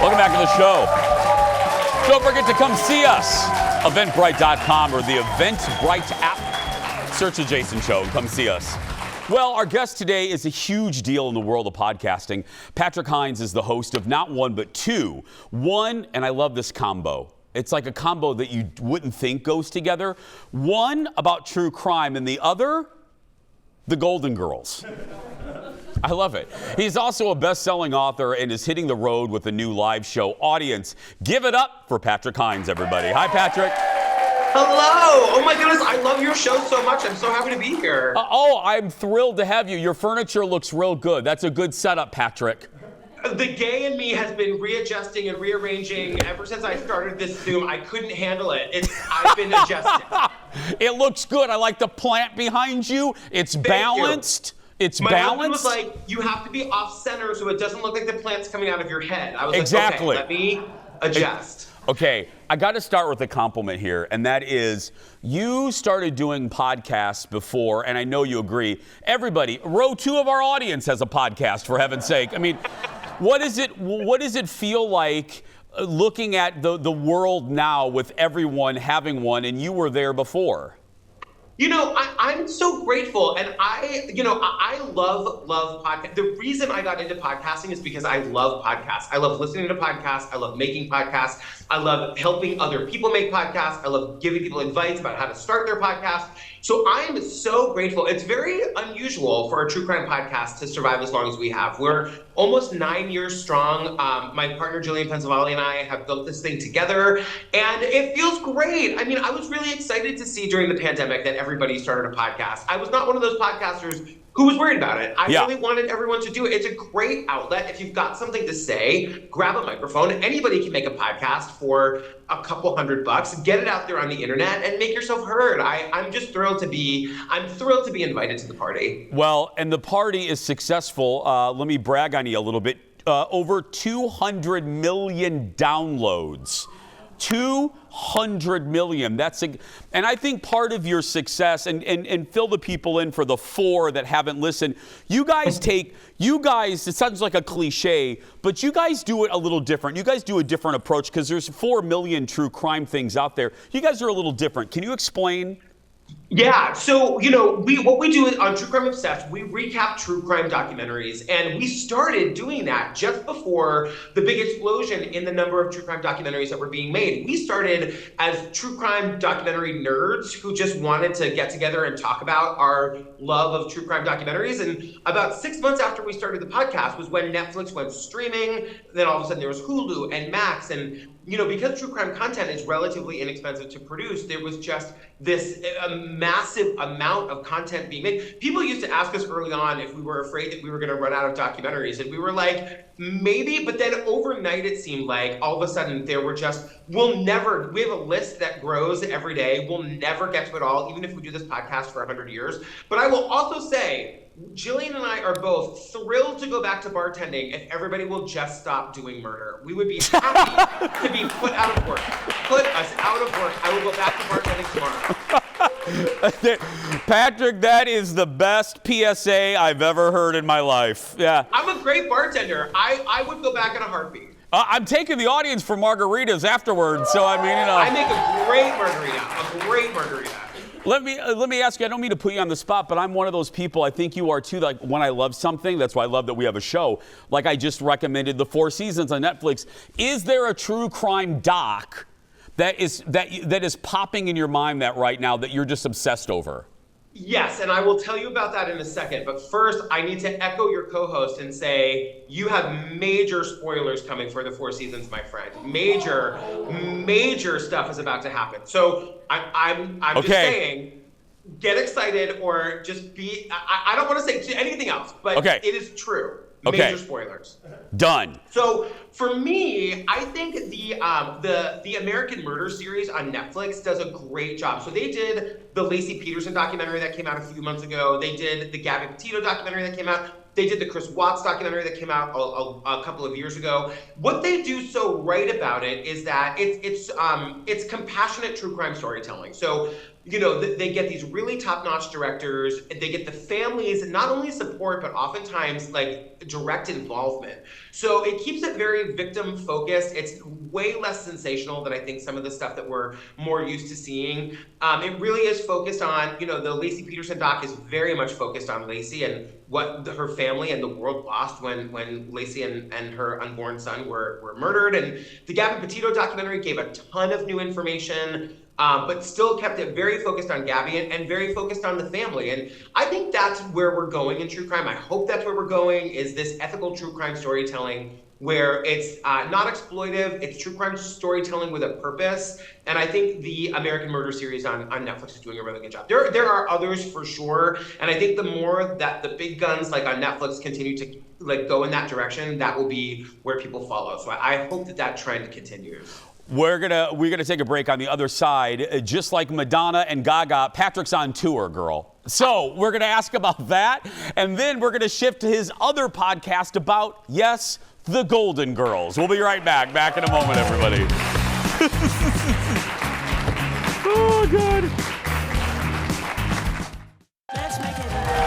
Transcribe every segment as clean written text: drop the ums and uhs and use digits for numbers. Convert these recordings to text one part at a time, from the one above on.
Welcome back to the show. Don't forget to come see us. Eventbrite.com or the Eventbrite app. Search the Jason Show and come see us. Well, our guest today is a huge deal in the world of podcasting. Patrick Hinds is the host of not one, but two. One, and I love this combo. It's like a combo that you wouldn't think goes together. One about true crime and the other, the Golden Girls. I love it. He's also a best-selling author and is hitting the road with a new live show audience. Give it up for Patrick Hinds, everybody. Hi, Patrick. Hello. Oh, my goodness. I love your show so much. I'm so happy to be here. I'm thrilled to have you. Your furniture looks real good. That's a good setup, Patrick. The gay in me has been readjusting and rearranging ever since I started this Zoom. I couldn't handle it. I've been adjusting. It looks good. I like the plant behind you. It's balanced. It's My balanced. husband was like, you have to be off center so it doesn't look like the plant's coming out of your head. I was exactly. like, okay, let me adjust. Okay, I got to start with a compliment here, and that is you started doing podcasts before, and I know you agree. Everybody, row two of our audience has a podcast, for heaven's sake. I mean, what does it feel like looking at the world now with everyone having one, and you were there before? You know, I'm so grateful, and I love podcasts. The reason I got into podcasting is because I love podcasts. I love listening to podcasts. I love making podcasts. I love helping other people make podcasts. I love giving people advice about how to start their podcast. So I'm so grateful. It's very unusual for a true crime podcast to survive as long as we have. We're almost 9 years strong. My partner, Jillian Pensavalle, and I have built this thing together, and it feels great. I mean, I was really excited to see during the pandemic that everybody started a podcast. I was not one of those podcasters who was worried about it. I really wanted everyone to do it. It's a great outlet. If you've got something to say, grab a microphone. Anybody can make a podcast for a couple $100, get it out there on the internet and make yourself heard. I'm just thrilled to be invited to the party. Well, and the party is successful. Let me brag on you a little bit. Over 200 million downloads. 200 million. And I think part of your success, and fill the people in for the four that haven't listened, you guys, it sounds like a cliche, but you guys do it a little different. You guys do a different approach because there's 4 million true crime things out there. You guys are a little different. Can you explain? Yeah, so, what we do on True Crime Obsessed, we recap true crime documentaries, and we started doing that just before the big explosion in the number of true crime documentaries that were being made. We started as true crime documentary nerds who just wanted to get together and talk about our love of true crime documentaries, and about 6 months after we started the podcast was when Netflix went streaming. Then all of a sudden there was Hulu and Max, and because true crime content is relatively inexpensive to produce, there was just this massive amount of content being made. People used to ask us early on if we were afraid that we were going to run out of documentaries, and we were like, maybe, but then overnight it seemed like all of a sudden there were we have a list that grows every day. We'll never get to it all, even if we do this podcast for 100 years. But I will also say, Jillian and I are both thrilled to go back to bartending if everybody will just stop doing murder. We would be happy to be put out of work. Put us out of work. I will go back to bartending tomorrow. Patrick, that is the best PSA I've ever heard in my life. Yeah. I'm a great bartender. I would go back in a heartbeat. I'm taking the audience for margaritas afterwards, so I mean, I make a great margarita. Let me ask you, I don't mean to put you on the spot, but I'm one of those people, I think you are too, like when I love something, that's why I love that we have a show. Like I just recommended the 4 seasons on Netflix. Is there a true crime doc that is popping in your mind right now that you're just obsessed over? Yes, and I will tell you about that in a second. But first, I need to echo your co-host and say you have major spoilers coming for the 4 seasons, my friend. Major stuff is about to happen. So I'm just saying, get excited or just be. I don't want to say anything else, but it is true. Major spoilers. Done. So for me, I think the American Murder series on Netflix does a great job. So they did the Lacey Peterson documentary that came out a few months ago. They did the Gabby Petito documentary that came out. They did the Chris Watts documentary that came out a couple of years ago. What they do so right about it is that it's compassionate true crime storytelling. So they get these really top-notch directors. They get the families not only support, but oftentimes like direct involvement. So it keeps it very victim-focused. It's way less sensational than I think some of the stuff that we're more used to seeing. It really is focused on, the Lacey Peterson doc is very much focused on Lacey and what her family and the world lost when Lacey and her unborn son were murdered. And the Gabby Petito documentary gave a ton of new information, but still kept it very focused on Gabby and very focused on the family. And I think that's where we're going in true crime. I hope that's where we're going, is this ethical true crime storytelling where it's not exploitive, it's true crime storytelling with a purpose. And I think the American Murder series on Netflix is doing a really good job. There are others for sure, and I think the more that the big guns like on Netflix continue to go in that direction, that will be where people follow. So I hope that trend continues. We're gonna take a break. On the other side, just like Madonna and Gaga, Patrick's on tour, girl. So we're gonna ask about that, and then we're gonna shift to his other podcast about, yes, the Golden Girls. We'll be right back. Back in a moment, everybody. Oh, God.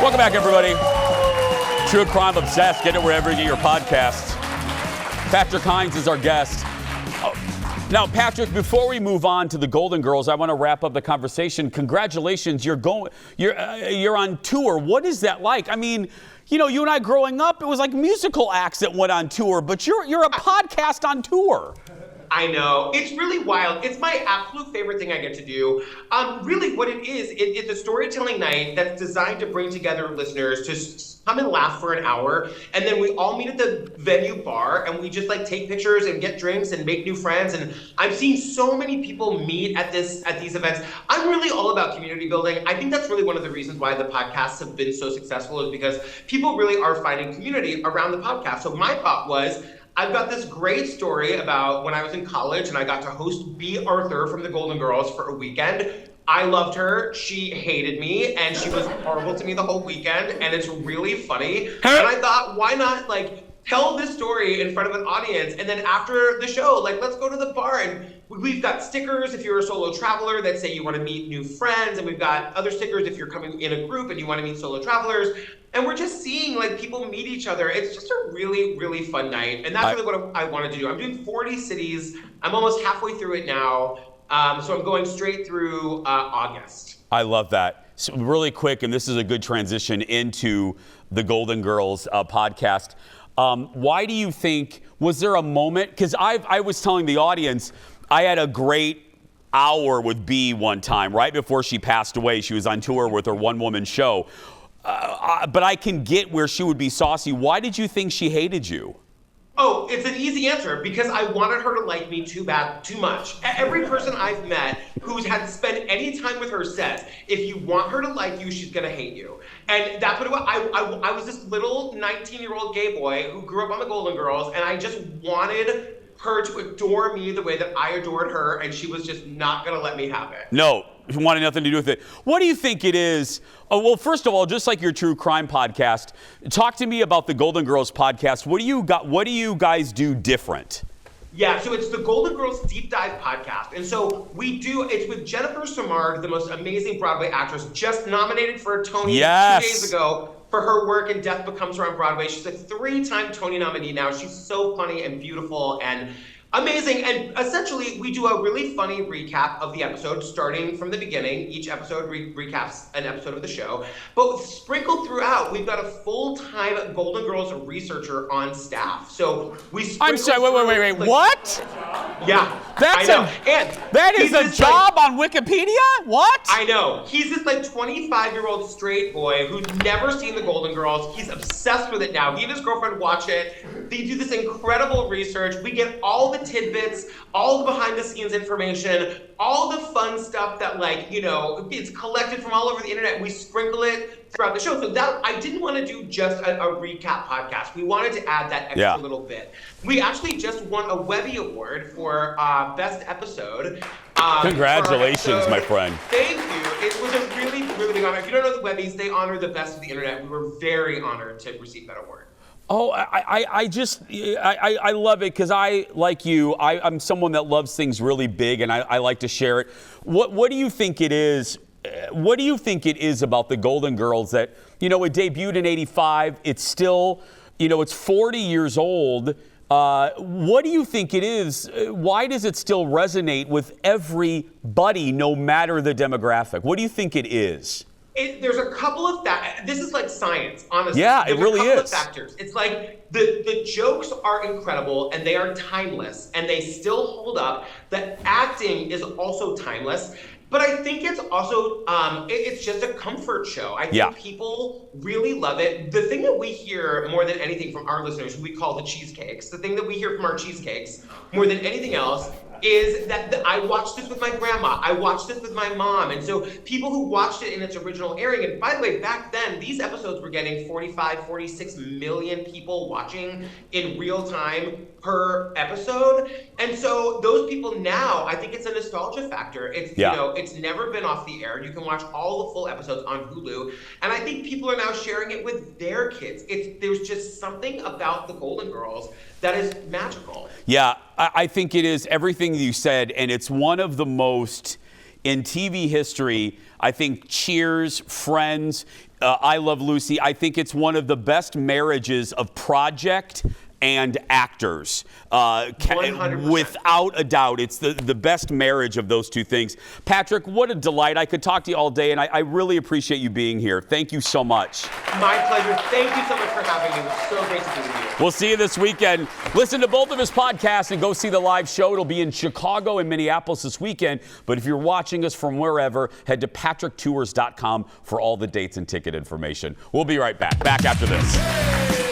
Welcome back, everybody. True Crime Obsessed. Get it wherever you get your podcasts. Patrick Hinds is our guest. Now, Patrick, before we move on to the Golden Girls, I want to wrap up the conversation. Congratulations, you're on tour. What is that like? I mean, you and I growing up, it was like musical acts that went on tour, but you're a podcast on tour. I know. It's really wild. It's my absolute favorite thing I get to do. Really what it is, it's a storytelling night that's designed to bring together listeners to come and laugh for an hour. And then we all meet at the venue bar and we just take pictures and get drinks and make new friends. And I've seen so many people meet at these events. I'm really all about community building. I think that's really one of the reasons why the podcasts have been so successful, is because people really are finding community around the podcast. So my thought was, I've got this great story about when I was in college and I got to host B. Arthur from the Golden Girls for a weekend. I loved her. She hated me and she was horrible to me the whole weekend, and it's really funny. And I thought, why not tell this story in front of an audience, and then after the show, let's go to the bar, and we've got stickers if you're a solo traveler that say you want to meet new friends, and we've got other stickers if you're coming in a group and you want to meet solo travelers. And we're just seeing people meet each other. It's just a really, really fun night. And that's really what I wanted to do. I'm doing 40 cities. I'm almost halfway through it now. So I'm going straight through August. I love that. So really quick, and this is a good transition into the Golden Girls podcast. Why do you think, was there a moment? Because I was telling the audience, I had a great hour with B one time, right before she passed away. She was on tour with her one-woman show. But I can get where she would be saucy. Why did you think she hated you? Oh, it's an easy answer, because I wanted her to like me too much. Every person I've met who's had spent any time with her says, if you want her to like you, she's gonna hate you. And that's what it was. I was this little 19-year-old gay boy who grew up on the Golden Girls, and I just wanted her to adore me the way that I adored her, and she was just not gonna let me have it. No, wanted nothing to do with it. What do you think it is? Oh, well, first of all, just like your true crime podcast, talk to me about the Golden Girls podcast. What do you guys do different? Yeah, so it's the Golden Girls Deep Dive podcast. And so it's with Jennifer Samard, the most amazing Broadway actress, just nominated for a Tony 2 days ago for her work in Death Becomes Her on Broadway. She's a 3-time Tony nominee now. She's so funny and beautiful and amazing. And essentially, we do a really funny recap of the episode, starting from the beginning. Each episode recaps an episode of the show. But sprinkled throughout, we've got a full-time Golden Girls researcher on staff. So we I'm sorry, wait. What? Yeah. That is a job on Wikipedia? What? I know. He's this 25-year-old straight boy who's never seen the Golden Girls. He's obsessed with it now. He and his girlfriend watch it. They do this incredible research. We get all the tidbits, all the behind-the-scenes information, all the fun stuff that it's collected from all over the internet. We sprinkle it throughout the show. So that I didn't want to do just a recap podcast. We wanted to add that extra little bit. We actually just won a Webby Award for Best Episode. Congratulations, my friend. Thank you. It was a really, really big honor. If you don't know the Webbies, they honor the best of the internet. We were very honored to receive that award. Oh, I love it, because like you, I'm someone that loves things really big, and I like to share it. What do you think it is? What do you think it is about the Golden Girls that, it debuted in '85, it's still, it's 40 years old. What do you think it is? Why does it still resonate with everybody, no matter the demographic? What do you think it is? There's a couple of this is like science, honestly. Yeah, There's it really a couple is. of factors. It's like the jokes are incredible and they are timeless and they still hold up. The acting is also timeless. But I think it's also, it's just a comfort show. I think people really love it. The thing that we hear more than anything from our listeners, who we call the cheesecakes, the thing that we hear from our cheesecakes more than anything else is that I watched this with my grandma. I watched this with my mom. And so people who watched it in its original airing, and by the way, back then, these episodes were getting 45, 46 million people watching in real time per episode. And so those people now, I think it's a nostalgia factor. It's, it's never been off the air. You can watch all the full episodes on Hulu. And I think people are now sharing it with their kids. There's just something about the Golden Girls that is magical. Yeah, I think it is everything you said, and it's one of the most, in TV history, I think Cheers, Friends, I Love Lucy, I think it's one of the best marriages of project and actors. 100%. Without a doubt, it's the best marriage of those two things. Patrick, what a delight. I could talk to you all day, and I really appreciate you being here. Thank you so much. My pleasure. Thank you so much for having me. It was so great to be with you. We'll see you this weekend. Listen to both of his podcasts and go see the live show. It'll be in Chicago and Minneapolis this weekend. But if you're watching us from wherever, head to patricktours.com for all the dates and ticket information. We'll be right back. Back after this.